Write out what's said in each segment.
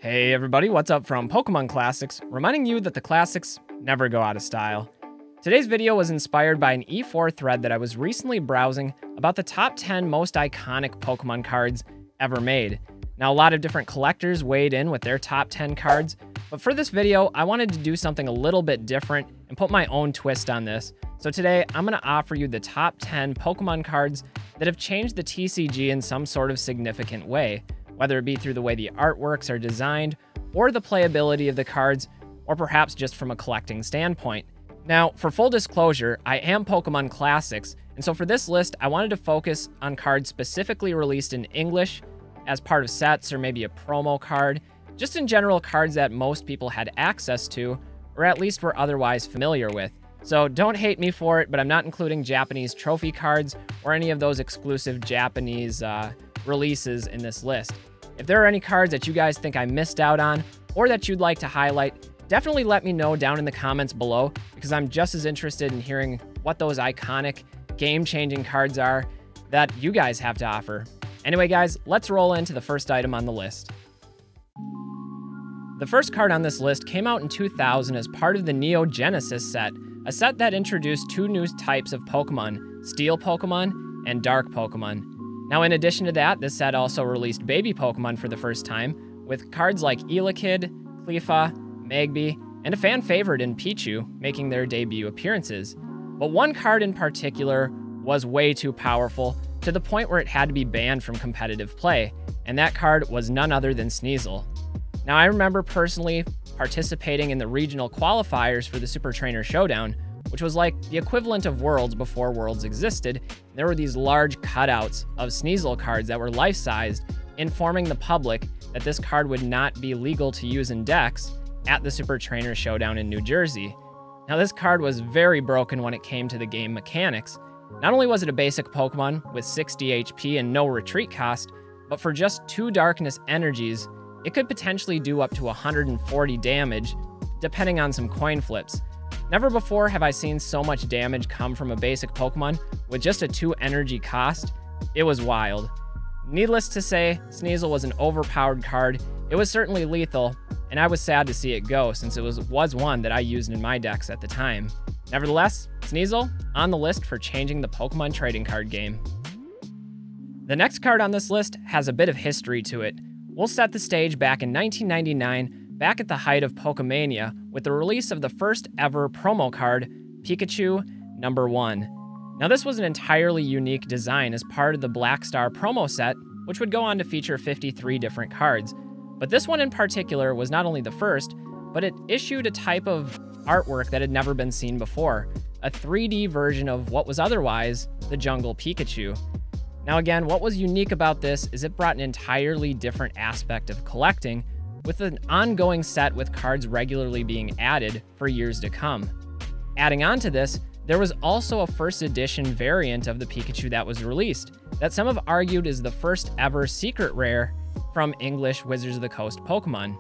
Hey everybody, what's up from Pokemon Classics, reminding you that the classics never go out of style. Today's video was inspired by an E4 thread that I was recently browsing about the top 10 most iconic Pokemon cards ever made. Now, a lot of different collectors weighed in with their top 10 cards, but for this video, I wanted to do something a little bit different and put my own twist on this. So today, I'm going to offer you the top 10 Pokemon cards that have changed the TCG in some sort of significant way, whether it be through the way the artworks are designed, or the playability of the cards, or perhaps just from a collecting standpoint. Now, for full disclosure, I am Pokemon Classics, and so for this list, I wanted to focus on cards specifically released in English, as part of sets or maybe a promo card, just in general cards that most people had access to, or at least were otherwise familiar with. So don't hate me for it, but I'm not including Japanese trophy cards or any of those exclusive Japanese releases in this list. If there are any cards that you guys think I missed out on or that you'd like to highlight, definitely let me know down in the comments below, because I'm just as interested in hearing what those iconic, game-changing cards are that you guys have to offer. Anyway, guys, let's roll into the first item on the list. The first card on this list came out in 2000 as part of the Neo Genesis set, a set that introduced two new types of Pokemon, Steel Pokemon and Dark Pokemon. Now, in addition to that, this set also released baby Pokemon for the first time, with cards like Elekid, Clefairy, Magby, and a fan favorite in Pichu making their debut appearances. But one card in particular was way too powerful, to the point where it had to be banned from competitive play, and that card was none other than Sneasel. Now, I remember personally participating in the regional qualifiers for the Super Trainer Showdown, which was like the equivalent of Worlds before Worlds existed. There were these large cutouts of Sneasel cards that were life-sized, informing the public that this card would not be legal to use in decks at the Super Trainer Showdown in New Jersey. Now, this card was very broken when it came to the game mechanics. Not only was it a basic Pokemon with 60 HP and no retreat cost, but for just 2 Darkness energies, it could potentially do up to 140 damage, depending on some coin flips. Never before have I seen so much damage come from a basic Pokemon with just a 2 energy cost. It was wild. Needless to say, Sneasel was an overpowered card. It was certainly lethal, and I was sad to see it go, since it was one that I used in my decks at the time. Nevertheless, Sneasel on the list for changing the Pokemon trading card game. The next card on this list has a bit of history to it. We'll set the stage back in 1999, back at the height of Pokemania, with the release of the first ever promo card, Pikachu #1. Now, this was an entirely unique design as part of the Black Star promo set, which would go on to feature 53 different cards. But this one in particular was not only the first, but it issued a type of artwork that had never been seen before, a 3D version of what was otherwise the Jungle Pikachu. Now again, what was unique about this is it brought an entirely different aspect of collecting, with an ongoing set with cards regularly being added for years to come. Adding on to this, there was also a first edition variant of the Pikachu that was released, that some have argued is the first ever secret rare from English Wizards of the Coast Pokemon.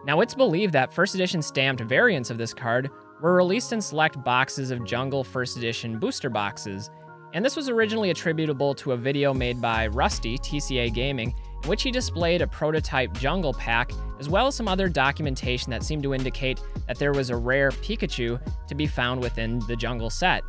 Now, it's believed that first edition stamped variants of this card were released in select boxes of Jungle first edition booster boxes, and this was originally attributable to a video made by Rusty, TCA Gaming, in which he displayed a prototype Jungle pack, as well as some other documentation that seemed to indicate that there was a rare Pikachu to be found within the Jungle set.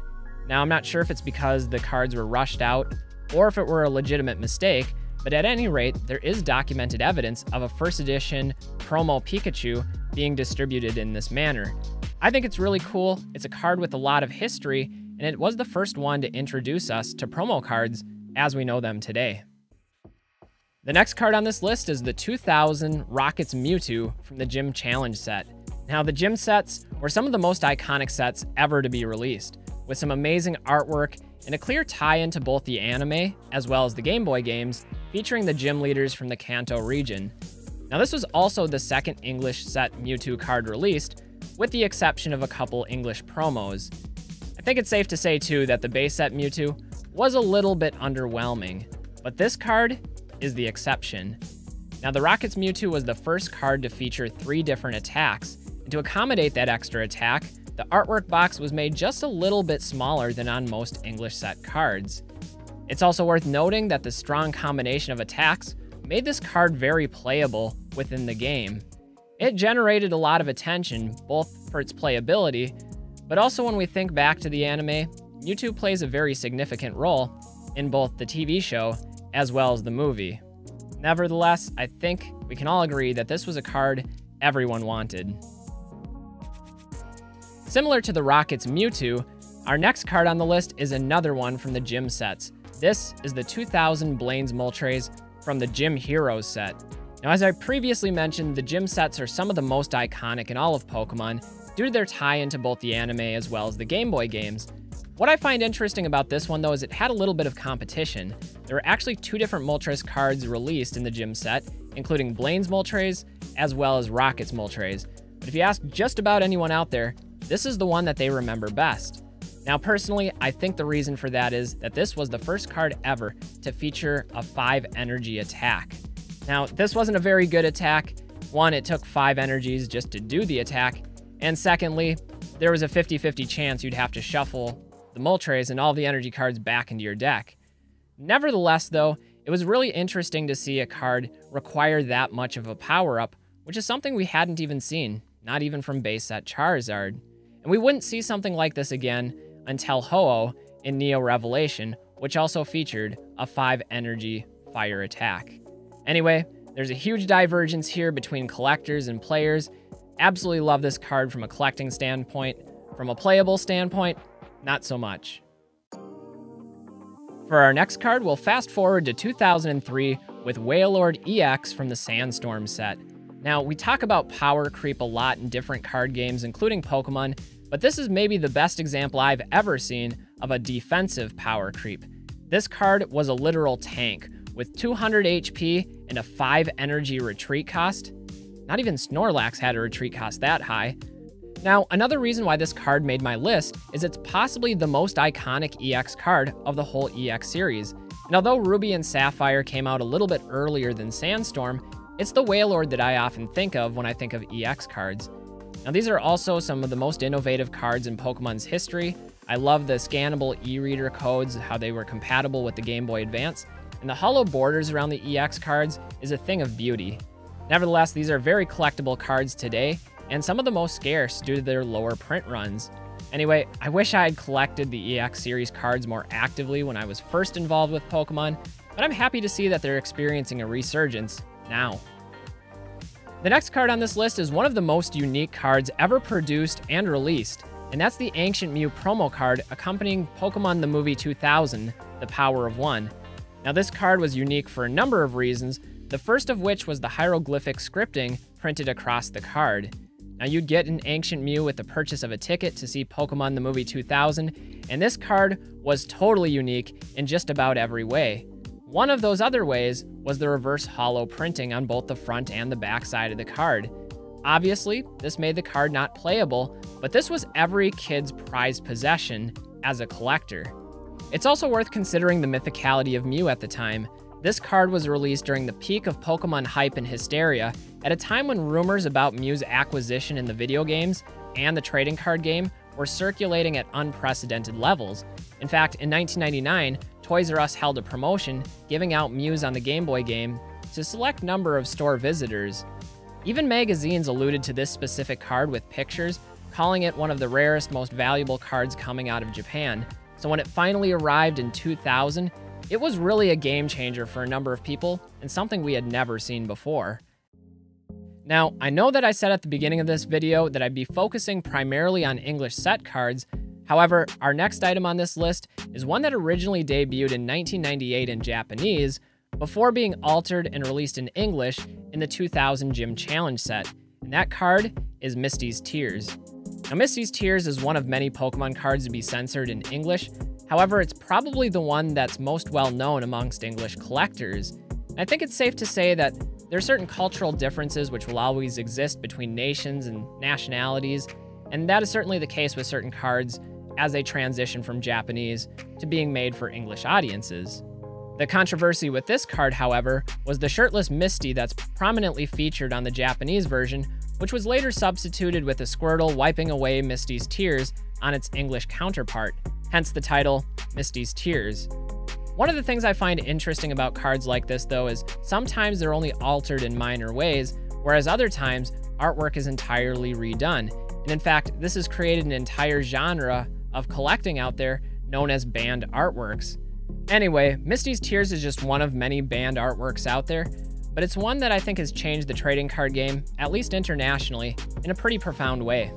Now, I'm not sure if it's because the cards were rushed out, or if it were a legitimate mistake, but at any rate, there is documented evidence of a first edition promo Pikachu being distributed in this manner. I think it's really cool. It's a card with a lot of history, and it was the first one to introduce us to promo cards as we know them today. The next card on this list is the 2000 Rockets Mewtwo from the Gym Challenge set. Now, the Gym sets were some of the most iconic sets ever to be released, with some amazing artwork and a clear tie-in to both the anime as well as the Game Boy games, featuring the gym leaders from the Kanto region. Now, this was also the second English set Mewtwo card released, with the exception of a couple English promos. I think it's safe to say, too, that the base set Mewtwo was a little bit underwhelming, but this card is the exception. Now, the Rockets Mewtwo was the first card to feature 3 different attacks, and to accommodate that extra attack, the artwork box was made just a little bit smaller than on most English set cards. It's also worth noting that the strong combination of attacks made this card very playable within the game. It generated a lot of attention, both for its playability, but also when we think back to the anime, Mewtwo plays a very significant role in both the TV show as well as the movie. Nevertheless, I think we can all agree that this was a card everyone wanted. Similar to the Rocket's Mewtwo, our next card on the list is another one from the gym sets. This is the 2000 Blaine's Moltres from the Gym Heroes set. Now, as I previously mentioned, the gym sets are some of the most iconic in all of Pokemon due to their tie into both the anime as well as the Game Boy games. What I find interesting about this one, though, is it had a little bit of competition. There were actually 2 different Moltres cards released in the gym set, including Blaine's Moltres as well as Rocket's Moltres. But if you ask just about anyone out there, this is the one that they remember best. Now, personally, I think the reason for that is that this was the first card ever to feature a 5 energy attack. Now, this wasn't a very good attack. One, it took 5 energies just to do the attack. And secondly, there was a 50-50 chance you'd have to shuffle the Moltres and all the energy cards back into your deck. Nevertheless, though, it was really interesting to see a card require that much of a power-up, which is something we hadn't even seen, not even from base set Charizard. And we wouldn't see something like this again until Ho-Oh in Neo Revelation, which also featured a 5 energy fire attack. Anyway, there's a huge divergence here between collectors and players. Absolutely love this card from a collecting standpoint. From a playable standpoint, not so much. For our next card, we'll fast forward to 2003 with Wailord EX from the Sandstorm set. Now, we talk about power creep a lot in different card games, including Pokemon, but this is maybe the best example I've ever seen of a defensive power creep. This card was a literal tank with 200 HP and a 5 energy retreat cost. Not even Snorlax had a retreat cost that high. Now, another reason why this card made my list is it's possibly the most iconic EX card of the whole EX series. And although Ruby and Sapphire came out a little bit earlier than Sandstorm, it's the Wailord that I often think of when I think of EX cards. Now, these are also some of the most innovative cards in Pokemon's history. I love the scannable e-reader codes, how they were compatible with the Game Boy Advance, and the hollow borders around the EX cards is a thing of beauty. Nevertheless, these are very collectible cards today, and some of the most scarce due to their lower print runs. Anyway, I wish I had collected the EX series cards more actively when I was first involved with Pokemon, but I'm happy to see that they're experiencing a resurgence now. The next card on this list is one of the most unique cards ever produced and released, and that's the Ancient Mew promo card accompanying Pokemon the Movie 2000, The Power of One. Now, this card was unique for a number of reasons, the first of which was the hieroglyphic scripting printed across the card. Now, you'd get an Ancient Mew with the purchase of a ticket to see Pokemon the Movie 2000, and this card was totally unique in just about every way. One of those other ways was the reverse holo printing on both the front and the back side of the card. Obviously, this made the card not playable, but this was every kid's prized possession as a collector. It's also worth considering the mythicality of Mew at the time. This card was released during the peak of Pokemon hype and hysteria, at a time when rumors about Mew's acquisition in the video games and the trading card game were circulating at unprecedented levels. In fact, in 1999, Toys R Us held a promotion giving out Mews on the Game Boy game to a select number of store visitors. Even magazines alluded to this specific card with pictures, calling it one of the rarest, most valuable cards coming out of Japan. So when it finally arrived in 2000, it was really a game changer for a number of people and something we had never seen before. Now, I know that I said at the beginning of this video that I'd be focusing primarily on English set cards. However, our next item on this list is one that originally debuted in 1998 in Japanese before being altered and released in English in the 2000 Gym Challenge set, and that card is Misty's Tears. Now, Misty's Tears is one of many Pokemon cards to be censored in English. However, it's probably the one that's most well known amongst English collectors. And I think it's safe to say that there are certain cultural differences which will always exist between nations and nationalities, and that is certainly the case with certain cards as they transition from Japanese to being made for English audiences. The controversy with this card, however, was the shirtless Misty that's prominently featured on the Japanese version, which was later substituted with a Squirtle wiping away Misty's tears on its English counterpart, hence the title, Misty's Tears. One of the things I find interesting about cards like this, though, is sometimes they're only altered in minor ways, whereas other times artwork is entirely redone. And in fact, this has created an entire genre of collecting out there known as banned artworks. Anyway, Misty's Tears is just one of many banned artworks out there, but it's one that I think has changed the trading card game, at least internationally, in a pretty profound way.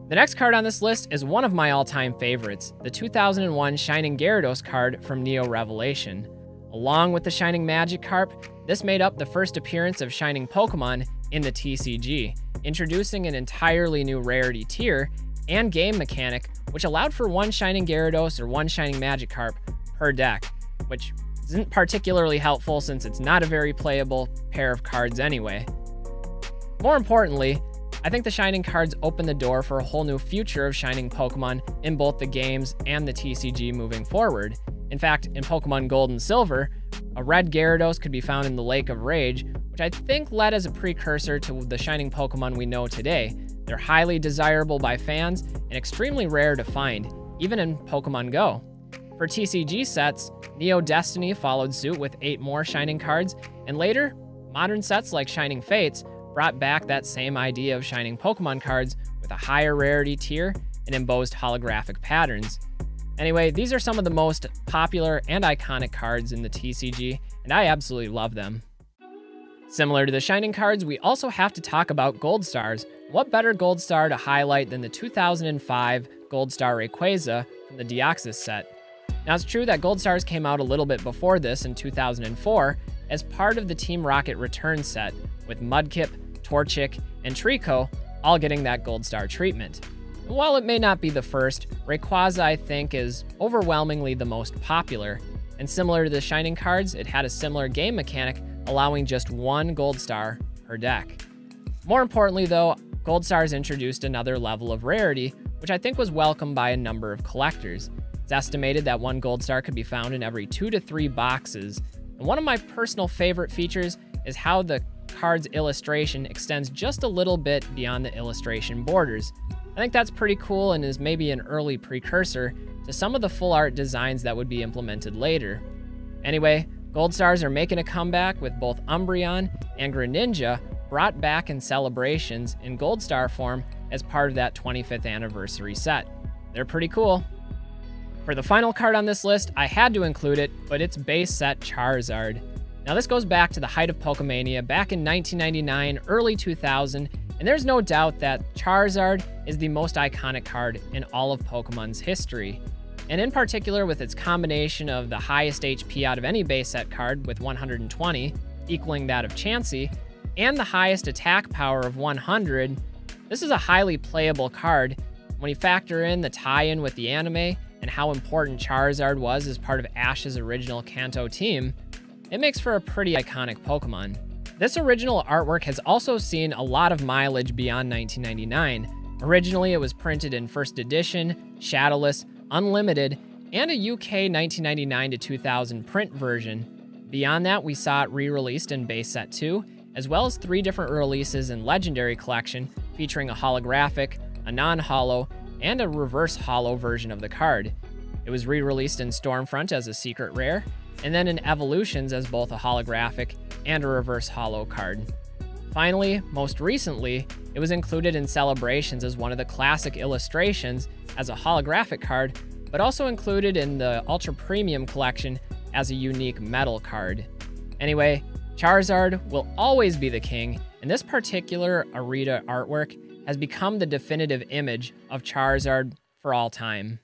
The next card on this list is one of my all-time favorites, the 2001 Shining Gyarados card from Neo Revelation. Along with the Shining Magikarp, this made up the first appearance of Shining Pokemon in the TCG, introducing an entirely new rarity tier and game mechanic, which allowed for one Shining Gyarados or one Shining Magikarp per deck, which isn't particularly helpful since it's not a very playable pair of cards anyway. More importantly, I think the Shining cards open the door for a whole new future of Shining Pokemon in both the games and the TCG moving forward. In fact, in Pokemon Gold and Silver, a red Gyarados could be found in the Lake of Rage, which I think led as a precursor to the Shining Pokemon we know today. They're highly desirable by fans and extremely rare to find, even in Pokemon Go. For TCG sets, Neo Destiny followed suit with 8 more Shining cards, and later, modern sets like Shining Fates brought back that same idea of Shining Pokemon cards with a higher rarity tier and embossed holographic patterns. Anyway, these are some of the most popular and iconic cards in the TCG, and I absolutely love them. Similar to the Shining cards, we also have to talk about Gold Stars. What better Gold Star to highlight than the 2005 Gold Star Rayquaza from the Deoxys set? Now, it's true that Gold Stars came out a little bit before this in 2004 as part of the Team Rocket Return set, with Mudkip, Torchic, and Trico all getting that Gold Star treatment. And while it may not be the first, Rayquaza, I think, is overwhelmingly the most popular. And similar to the Shining cards, it had a similar game mechanic, allowing just one Gold Star per deck. More importantly, though, Gold Stars introduced another level of rarity, which I think was welcomed by a number of collectors. It's estimated that one Gold Star could be found in every 2 to 3 boxes. And one of my personal favorite features is how the card's illustration extends just a little bit beyond the illustration borders. I think that's pretty cool and is maybe an early precursor to some of the full art designs that would be implemented later. Anyway, Gold Stars are making a comeback with both Umbreon and Greninja brought back in celebrations in Gold Star form as part of that 25th anniversary set. They're pretty cool. For the final card on this list, I had to include it, but it's base set Charizard. Now this goes back to the height of Pokemania back in 1999, early 2000, and there's no doubt that Charizard is the most iconic card in all of Pokemon's history. And in particular with its combination of the highest HP out of any base set card with 120, equaling that of Chansey, and the highest attack power of 100, this is a highly playable card. When you factor in the tie-in with the anime and how important Charizard was as part of Ash's original Kanto team, it makes for a pretty iconic Pokemon. This original artwork has also seen a lot of mileage beyond 1999. Originally, it was printed in first edition, shadowless, unlimited, and a UK 1999 to 2000 print version. Beyond that, we saw it re-released in base set 2, as well as 3 different releases in Legendary Collection, featuring a holographic, a non-holo, and a reverse holo version of the card. It was re-released in Stormfront as a secret rare, and then in Evolutions as both a holographic and a reverse holo card. Finally, most recently, it was included in Celebrations as one of the classic illustrations as a holographic card, but also included in the Ultra Premium collection as a unique metal card. Anyway, Charizard will always be the king, and this particular Arita artwork has become the definitive image of Charizard for all time.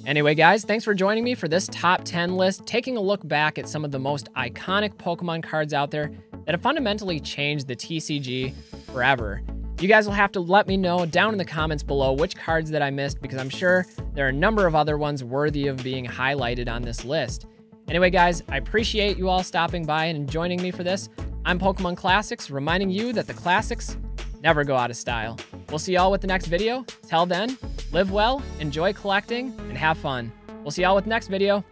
Anyway, guys, thanks for joining me for this top 10 list, taking a look back at some of the most iconic Pokemon cards out there that have fundamentally changed the TCG forever. You guys will have to let me know down in the comments below which cards that I missed, because I'm sure there are a number of other ones worthy of being highlighted on this list. Anyway, guys, I appreciate you all stopping by and joining me for this. I'm Pokemon Classics, reminding you that the classics never go out of style. We'll see y'all with the next video. Till then, live well, enjoy collecting, and have fun. We'll see y'all with the next video.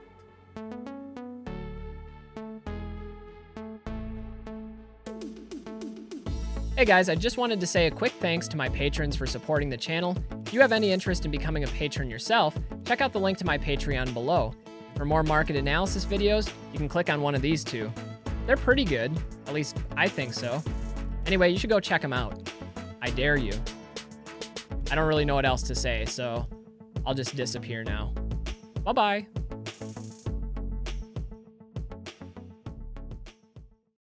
Hey guys, I just wanted to say a quick thanks to my patrons for supporting the channel. If you have any interest in becoming a patron yourself, check out the link to my Patreon below. For more market analysis videos, you can click on one of these two. They're pretty good, at least I think so. Anyway, you should go check them out. I dare you. I don't really know what else to say, so I'll just disappear now. Bye-bye.